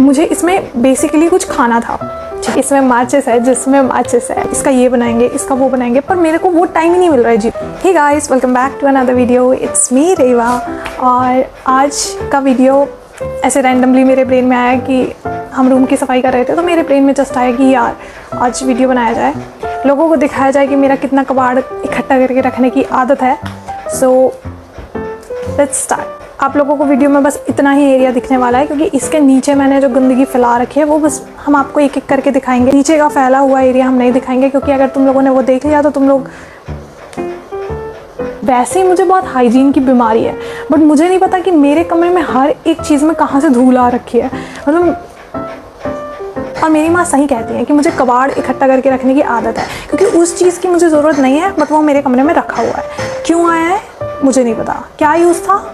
मुझे इसमें बेसिकली कुछ खाना था। इसमें माचिस है, जिसमें माचिस है, इसका ये बनाएंगे, इसका वो बनाएंगे, पर मेरे को वो टाइम ही नहीं मिल रहा है जी। Hey guys, welcome back to another video, it's me Reva. और आज का वीडियो ऐसे रैंडमली मेरे ब्रेन में आया कि हम रूम की सफाई कर रहे थे, तो मेरे ब्रेन में जस्ट आया कि यार आज वीडियो बनाया जाए, लोगों को दिखाया जाए कि मेरा कितना कबाड़ इकट्ठा करके रखने की आदत है। So let's start. आप लोगों को वीडियो में बस इतना ही एरिया दिखने वाला है, क्योंकि इसके नीचे मैंने जो गंदगी फैला रखी है वो बस हम आपको एक एक करके दिखाएंगे। नीचे का फैला हुआ एरिया हम नहीं दिखाएंगे, क्योंकि अगर तुम लोगों ने वो देख लिया तो तुम लोग, वैसे ही मुझे बहुत हाइजीन की बीमारी है, बट मुझे नहीं पता कि मेरे कमरे में हर एक चीज़ में कहाँ से धूल आ रखी है, मतलब। और मेरी माँ सही कहती है कि मुझे कबाड़ इकट्ठा करके रखने की आदत है, क्योंकि उस चीज़ की मुझे ज़रूरत नहीं है, बट वो मेरे कमरे में रखा हुआ है। क्यों आया है मुझे नहीं पता, क्या यूज़ था,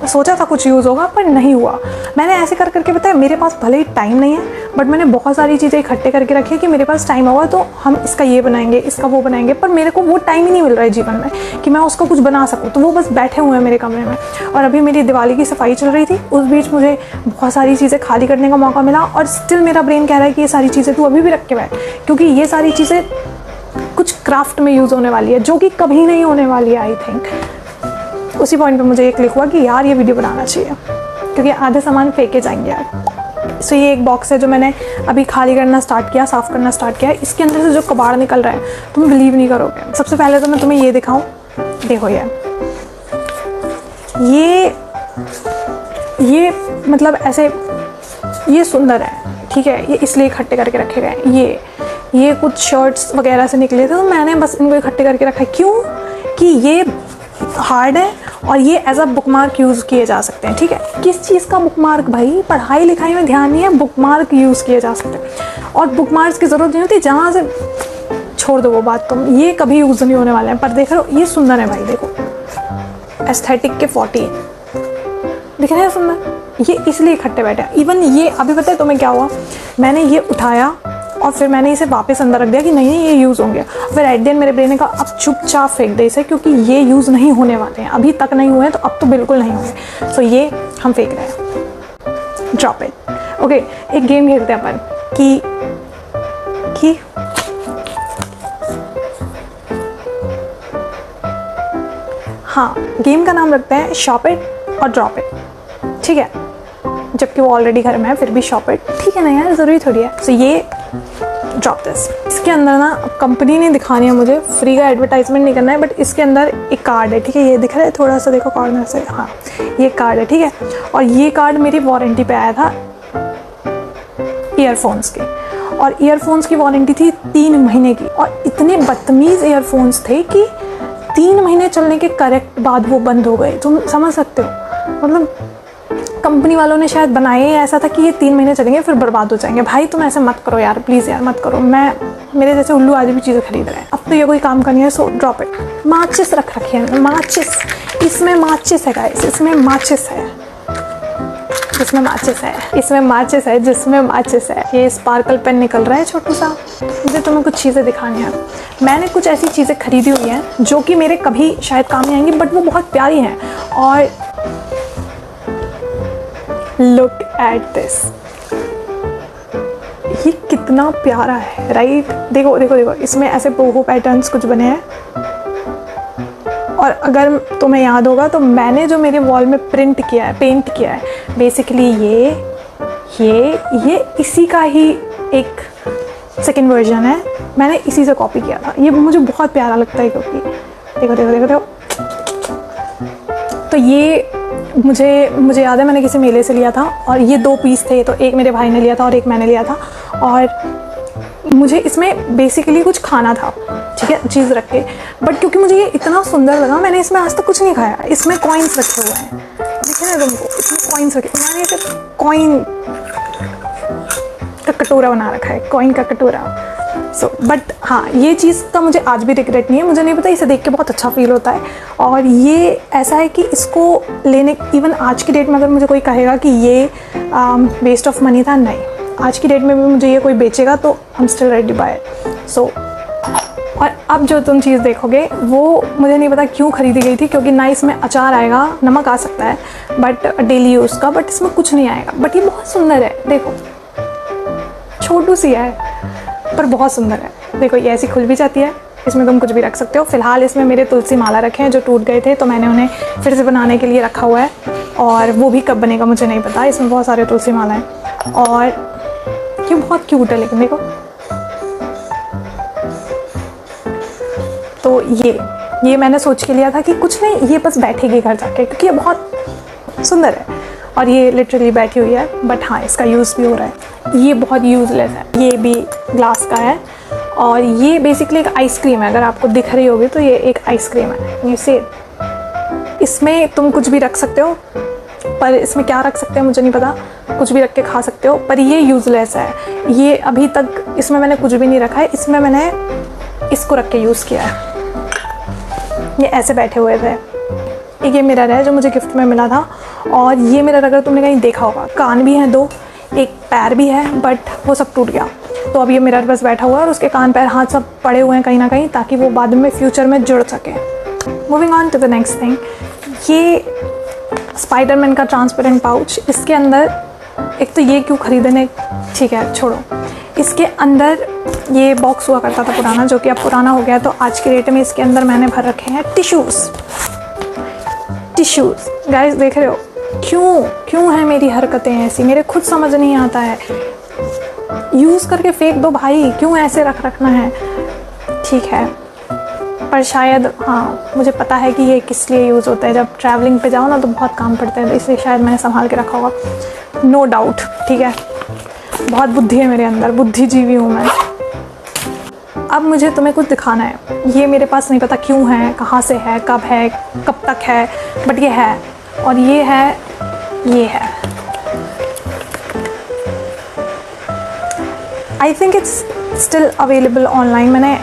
सोचा था कुछ यूज़ होगा पर नहीं हुआ। मैंने ऐसे कर करके बताया, मेरे पास भले ही टाइम नहीं है, बट मैंने बहुत सारी चीज़ें इकट्ठे करके रखी है कि मेरे पास टाइम होगा तो हम इसका ये बनाएंगे, इसका वो बनाएंगे, पर मेरे को वो टाइम ही नहीं मिल रहा है जीवन में कि मैं उसको कुछ बना सकूँ। तो वो बस बैठे हुए हैं मेरे कमरे में। और अभी मेरी दिवाली की सफाई चल रही थी, उस बीच मुझे बहुत सारी चीज़ें खाली करने का मौका मिला, और स्टिल मेरा ब्रेन कह रहा है कि ये सारी चीज़ें तू अभी भी रख के बैठ, क्योंकि ये सारी चीज़ें कुछ क्राफ्ट में यूज़ होने वाली है, जो कि कभी नहीं होने वाली है। आई थिंक उसी पॉइंट पे मुझे ये क्लिक हुआ कि यार ये वीडियो बनाना चाहिए, क्योंकि आधे सामान फेंके जाएंगे यार। सो ये एक बॉक्स है जो मैंने अभी खाली करना स्टार्ट किया, साफ़ करना स्टार्ट किया। इसके अंदर से जो कबाड़ निकल रहा है तुम बिलीव नहीं करोगे। सबसे पहले तो मैं तुम्हें ये दिखाऊं, देखो ये मतलब ऐसे ये सुंदर है, ठीक है, ये इसलिए इकट्ठे करके रखे गए। ये कुछ शर्ट्स वगैरह से निकले थे, तो मैंने बस इनको इकट्ठे करके रखा है। क्यों कि ये हार्ड है और ये एज अ बुकमार्क यूज़ किए जा सकते हैं। ठीक है, किस चीज़ का बुकमार्क भाई, पढ़ाई लिखाई में ध्यान नहीं है, बुकमार्क यूज़ किए जा सकते हैं। और बुकमार्क्स की ज़रूरत नहीं होती, जहाँ से छोड़ दो वो बात, तुम ये कभी यूज़ नहीं होने वाले हैं। पर देख रहे हो ये सुंदर है भाई, देखो एस्थेटिक के 40 दिख रहे हैं सुंदर, ये इसलिए इकट्ठे बैठे हैं। इवन ये अभी पता है तुम्हें क्या हुआ, मैंने ये उठाया और फिर मैंने इसे वापस अंदर रख दिया कि नहीं ये यूज़ होंगे। फिर एट द एंड मेरे ब्रेन ने कहा अब चुपचाप फेंक दे इसे, क्योंकि ये यूज़ नहीं होने वाले हैं, अभी तक नहीं हुए हैं तो अब तो बिल्कुल नहीं होंगे। सो ये हम फेंक रहे हैं, ड्रॉप इट। ओके, एक गेम खेलते हैं अपन कि हाँ, गेम का नाम रखते हैं शॉप इट और ड्रॉप इट, ठीक है, जबकि वो ऑलरेडी घर में है, फिर भी शॉप इट, ठीक है ना यार, ज़रूरी थोड़ी है। सो ये ड्रॉप दिस। इसके अंदर ना कंपनी नहीं दिखानी है मुझे, फ्री का एडवर्टाइजमेंट नहीं करना है, बट इसके अंदर एक कार्ड है, ठीक है, ये दिख रहा है थोड़ा सा, देखो कॉर्नर से, हाँ ये कार्ड है, ठीक है। और ये कार्ड मेरी वारंटी पे आया था ईयरफोन्स की, और ईयरफोन्स की वारंटी थी 3 महीने की, और इतने बदतमीज़ ईयरफोन्स थे कि 3 महीने चलने के करेक्ट बाद वो बंद हो गए। तुम समझ सकते हो, मतलब कंपनी वालों ने शायद बनाए ऐसा था कि ये 3 महीने चलेंगे फिर बर्बाद हो जाएंगे। भाई तुम ऐसे मत करो यार, प्लीज़ यार मत करो। मेरे जैसे उल्लू आज भी चीज़ें खरीद रहे हैं, अब तो ये कोई काम करनी है। So drop it. माचिस रख रखी है, माचिस, इसमें माचिस है गाइस, इसमें माचिस है, इसमें माचिस है, इसमें माचिस है, जिसमें माचिस है। ये स्पार्कल पेन निकल रहा है छोटू सा। मुझे तुम्हें कुछ चीज़ें दिखानी है। मैंने कुछ ऐसी चीज़ें खरीदी हुई हैं जो कि मेरे कभी शायद काम नहीं आएंगी, बट वो बहुत प्यारी हैं। और लुक एट दिस, ये कितना प्यारा है, राइट? देखो देखो देखो, इसमें ऐसे बोहो पैटर्न्स कुछ बने हैं। और अगर तुम्हें याद होगा तो मैंने जो मेरे वॉल में प्रिंट किया है, पेंट किया है, बेसिकली ये इसी का ही एक सेकेंड वर्जन है। मैंने इसी से कॉपी किया था। ये मुझे बहुत प्यारा लगता है, क्योंकि देखो देखो देखो देखो। तो ये मुझे याद है मैंने किसी मेले से लिया था, और ये 2 पीस थे, तो एक मेरे भाई ने लिया था और एक मैंने लिया था। और मुझे इसमें बेसिकली कुछ खाना था, ठीक है, चीज़ रख के, बट क्योंकि मुझे ये इतना सुंदर लगा, मैंने इसमें आज तक कुछ नहीं खाया। इसमें कॉइन्स रखे हुए हैं, दिखे ना तुमको, इसमें कॉइन्स रखे। मैंने इसे कॉइन का कटोरा बना रखा है, कॉइन का कटोरा। सो बट हाँ, ये चीज़ का मुझे आज भी रिग्रेट नहीं है। मुझे नहीं पता, इसे देख के बहुत अच्छा फील होता है। और ये ऐसा है कि इसको लेने, इवन आज की डेट में अगर मुझे कोई कहेगा कि ये वेस्ट ऑफ मनी था, नहीं, आज की डेट में भी मुझे ये कोई बेचेगा तो I am still ready buy it. So और अब जो तुम चीज़ देखोगे वो मुझे नहीं पता क्यों खरीदी गई थी, क्योंकि ना इसमें अचार आएगा, नमक आ सकता है बट डेली यूज़ का, बट इसमें कुछ नहीं आएगा। बट ये बहुत सुंदर है, देखो छोटू सी है पर बहुत सुंदर है। देखो ये ऐसी खुल भी जाती है, इसमें तुम कुछ भी रख सकते हो। फ़िलहाल इसमें मेरे तुलसी माला रखे हैं जो टूट गए थे, तो मैंने उन्हें फिर से बनाने के लिए रखा हुआ है, और वो भी कब बनेगा मुझे नहीं पता। इसमें बहुत सारे तुलसी माला हैं और ये बहुत क्यूट है। लेकिन देखो तो ये मैंने सोच के लिया था कि कुछ नहीं, ये बस बैठेगी घर जाके, क्योंकि ये बहुत सुंदर है और ये लिटरली बैठी हुई है। बट हाँ, इसका यूज़ भी हो रहा है। ये बहुत यूज़लेस है। ये भी ग्लास का है और ये बेसिकली एक आइसक्रीम है। अगर आपको दिख रही होगी तो ये एक आइसक्रीम है। ये सेब, इसमें तुम कुछ भी रख सकते हो, पर इसमें क्या रख सकते हैं मुझे नहीं पता। कुछ भी रख के खा सकते हो, पर ये यूज़लेस है। ये अभी तक इसमें मैंने कुछ भी नहीं रखा है। इसमें मैंने इसको रख के यूज़ किया है। ये ऐसे बैठे हुए थे। एक ये मिरर है जो मुझे गिफ्ट में मिला था, और ये मिरर अगर तुमने कहीं देखा होगा, कान भी हैं दो, एक पैर भी है, बट वो सब टूट गया। तो अब ये मिरर बस बैठा हुआ है और उसके कान पैर हाथ सब पड़े हुए हैं कहीं ना कहीं, ताकि वो बाद में फ्यूचर में जुड़ सके। Moving on to the next thing, ये स्पाइडरमैन का ट्रांसपेरेंट पाउच। इसके अंदर एक तो ये क्यों खरीदने, ठीक है छोड़ो। इसके अंदर ये बॉक्स हुआ करता था पुराना, जो कि अब पुराना हो गया, तो आज के डेट में इसके अंदर मैंने भर रखे हैं टिश्यूज़। गाइस देख रहे हो क्यों है मेरी हरकतें ऐसी, मेरे खुद समझ नहीं आता है। यूज़ करके फेंक दो भाई, क्यों ऐसे रखना है। ठीक है, पर शायद हाँ मुझे पता है कि ये किस लिए यूज़ होता है। जब ट्रैवलिंग पे जाओ ना तो बहुत काम पड़ता है, इसलिए शायद मैंने संभाल के रखा होगा, नो डाउट। ठीक है, बहुत बुद्धि है मेरे अंदर, बुद्धिजीवी हूँ मैं। अब मुझे तुम्हें कुछ दिखाना है। ये मेरे पास नहीं पता क्यों है, कहाँ से है, कब तक है, बट ये है। और ये है I think it's still available online. मैंने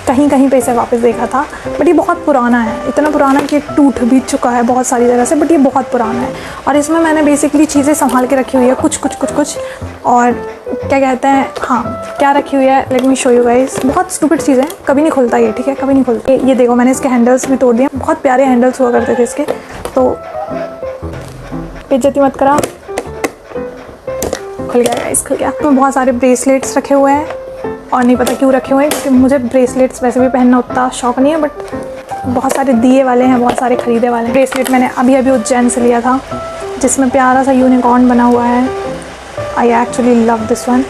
कहीं पे इसे वापस देखा था, बट ये बहुत पुराना है। इतना पुराना कि टूट भी चुका है बहुत सारी जगह से, बट ये बहुत पुराना है। और इसमें मैंने बेसिकली चीज़ें संभाल के रखी हुई है, कुछ और क्या कहते हैं, हाँ क्या रखी हुई है, let me show you guys. बहुत स्टूपिड चीज़ें, कभी नहीं खुलता ये, ठीक है, कभी नहीं खुलता। ये देखो, मैंने इसके हैंडल्स भी तोड़ दिए। बहुत प्यारे हैंडल्स हुआ करते थे इसके, तो बेइज्जती मत करा। खुल गया गाइस, खुल गया। तो बहुत सारे ब्रेसलेट्स रखे हुए हैं, और नहीं पता क्यों रखे हुए हैं, क्योंकि मुझे ब्रेसलेट्स वैसे भी पहनना उतना शौक नहीं है, बट बहुत सारे दिए वाले हैं, बहुत सारे ख़रीदे वाले हैं। ब्रेसलेट मैंने अभी उज्जैन से लिया था, जिसमें प्यारा सा यूनिकॉर्न बना हुआ है। I actually love this one,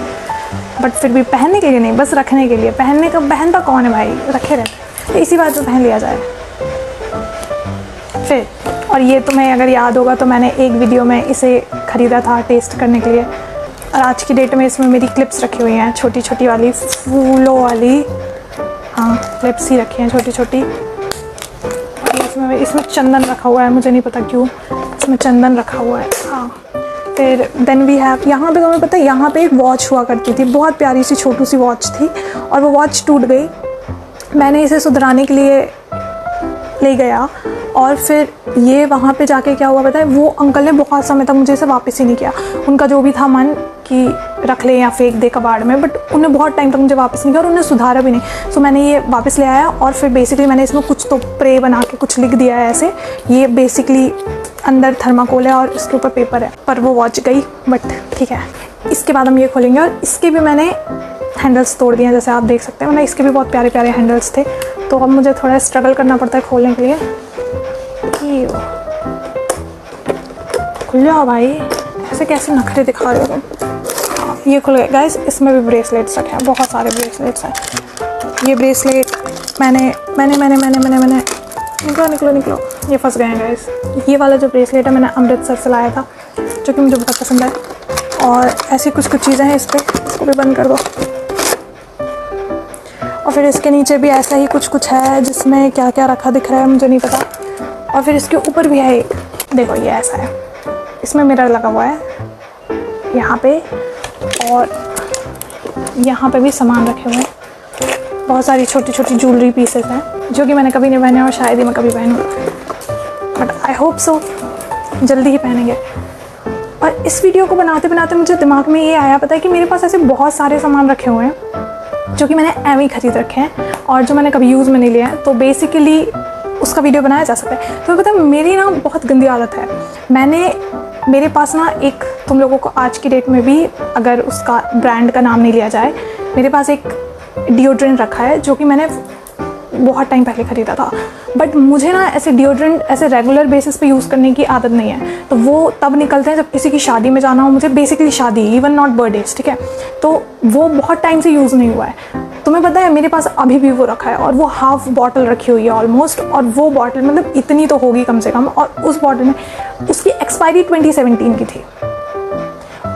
but फिर भी पहनने के लिए नहीं, बस रखने के लिए। पहनता कौन है भाई, रखे रहते, तो इसी बात पर पहन लिया जाए फिर। और ये तुम्हें अगर याद होगा तो मैंने एक वीडियो में इसे ख़रीदा था टेस्ट करने के लिए, और आज की डेट में इसमें मेरी क्लिप्स रखी हुई हैं, छोटी वाली फूलों वाली, हाँ क्लिप्स ही रखी हैं छोटी। और इसमें चंदन रखा हुआ है, मुझे नहीं पता क्यों इसमें चंदन रखा हुआ है। हाँ, फिर देन वी हैव, यहाँ पे तुम्हें पता है, यहाँ पे एक वॉच हुआ करती थी, बहुत प्यारी सी छोटू सी वॉच थी, और वो वॉच टूट गई। मैंने इसे सुधराने के लिए ले गया, और फिर ये वहाँ पे जाके क्या हुआ पता है, वो अंकल ने बहुत समय तक मुझे इसे वापस ही नहीं किया। उनका जो भी था मन कि रख ले या फेंक दे कबाड़ में, बट उन्हें बहुत टाइम तक मुझे वापस नहीं किया, और उन्हें सुधारा भी नहीं। सो मैंने ये वापस ले आया, और फिर बेसिकली मैंने इसमें कुछ तो प्रे बना के कुछ लिख दिया है ऐसे। ये बेसिकली अंदर थर्माकोल है और इसके ऊपर पेपर है, पर वो वॉच गई, बट ठीक है। इसके बाद हम ये खोलेंगे, और इसके भी मैंने हैंडल्स तोड़ दिए हैं, जैसे आप देख सकते हैं। मतलब इसके भी बहुत प्यारे हैंडल्स थे, तो अब मुझे थोड़ा स्ट्रगल करना पड़ता है खोलने के लिए। खुल जाओ भाई, ऐसे कैसे नखरे दिखा रहे हो तुम। ये खुल गए गाइस। इसमें भी ब्रेसलेट्स रखे हैं, बहुत सारे ब्रेसलेट्स हैं। ये ब्रेसलेट मैंने निकलो, ये फंस गए हैं गाइस। ये वाला जो ब्रेसलेट है मैंने अमृतसर से लाया था, जो कि मुझे बहुत पसंद है। और ऐसी कुछ चीज़ें हैं इस पर, इसको भी बंद कर दो। और फिर इसके नीचे भी ऐसा ही कुछ है, जिसमें क्या क्या रखा दिख रहा है मुझे नहीं पता। और फिर इसके ऊपर भी है एक, देखो ये ऐसा है, इसमें मिरर लगा हुआ है यहाँ पे, और यहाँ पे भी सामान रखे हुए हैं। बहुत सारी छोटी ज्वेलरी पीसेस हैं, जो कि मैंने कभी नहीं पहने, और शायद ही मैं कभी पहनूँ, बट आई होप सो जल्दी ही पहनेंगे। और इस वीडियो को बनाते मुझे दिमाग में ये आया, पता है कि मेरे पास ऐसे बहुत सारे सामान रखे हुए हैं जो कि मैंने एवं ही खरीद रखे हैं, और जो मैंने कभी यूज़ में नहीं लिया है, तो बेसिकली उसका वीडियो बनाया जा सकता है। तो पता है मेरी ना बहुत गंदी आदत है, मैंने मेरे पास ना एक, तुम लोगों को आज की डेट में भी अगर उसका ब्रांड का नाम नहीं लिया जाए, मेरे पास एक डिओड्रेंट रखा है जो कि मैंने बहुत टाइम पहले ख़रीदा था, बट मुझे ना ऐसे डिओड्रेंट ऐसे रेगुलर बेसिस पे यूज़ करने की आदत नहीं है। तो वो तब निकलते हैं जब किसी की शादी में जाना हो मुझे, बेसिकली शादी, इवन नॉट बर्थडेज, ठीक है। तो वो बहुत टाइम से यूज़ नहीं हुआ है। तुम्हें पता है मेरे पास अभी भी वो रखा है, और वो हाफ बॉटल रखी हुई है ऑलमोस्ट, और वो बॉटल मतलब इतनी तो होगी कम से कम, और उस बॉटल में उसकी एक्सपायरी 2017 की थी।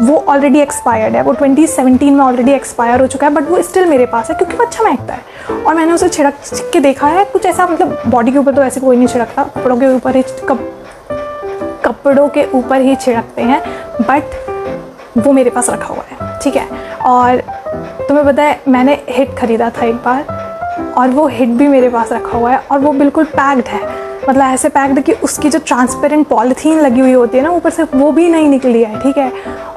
वो ऑलरेडी एक्सपायर्ड है, वो 2017 में ऑलरेडी एक्सपायर हो चुका है, बट वो स्टिल मेरे पास है क्योंकि वो अच्छा महकता है। और मैंने उसे छिड़क के देखा है, कुछ ऐसा मतलब बॉडी के ऊपर तो ऐसे कोई नहीं छिड़कता, कपड़ों के ऊपर ही छिड़कते हैं, बट वो मेरे पास रखा हुआ है, ठीक है। और तुम्हें पता है मैंने हिट ख़रीदा था एक बार, और वो हिट भी मेरे पास रखा हुआ है, और वो बिल्कुल पैक्ड है, मतलब ऐसे पैक्ड कि उसकी जो ट्रांसपेरेंट पॉलीथीन लगी हुई होती है ना ऊपर से, वो भी नहीं निकली है, ठीक है।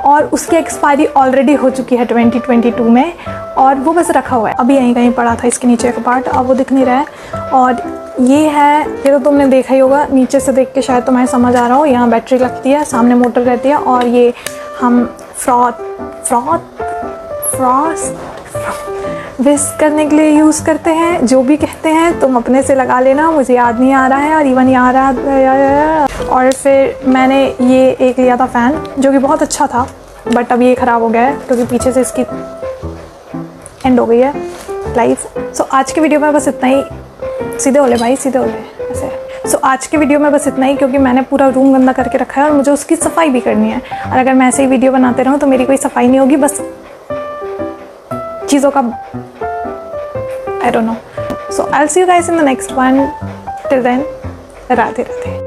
और उसकी एक्सपायरी ऑलरेडी हो चुकी है 2022 में, और वो बस रखा हुआ है। अभी यहीं कहीं पड़ा था इसके नीचे का पार्ट, अब वो दिख नहीं रहा है। और ये है, ये तो तुमने देखा ही होगा, नीचे से देख के शायद तुम्हें समझ आ रहा हो, यहाँ बैटरी लगती है, सामने मोटर रहती है, और ये हम विस्क करने के लिए यूज़ करते हैं, जो भी कहते हैं तुम अपने से लगा लेना, मुझे याद नहीं आ रहा है, और इवन याद आ रहा। और फिर मैंने ये एक लिया था फ़ैन, जो कि बहुत अच्छा था, बट अब ये ख़राब हो गया है क्योंकि पीछे से इसकी एंड हो गई है लाइफ। सो आज के वीडियो में बस इतना ही। सीधे हो ले भाई, सीधे हो ले ऐसे। सो आज के वीडियो में बस इतना ही, क्योंकि मैंने पूरा रूम गंदा करके रखा है और मुझे उसकी सफाई भी करनी है, और अगर मैं ऐसे ही वीडियो बनाते रहूँ तो मेरी कोई सफाई नहीं होगी, बस चीज़ों का I don't know. So I'll see you guys in the next one. Till then, Radhe Radhe.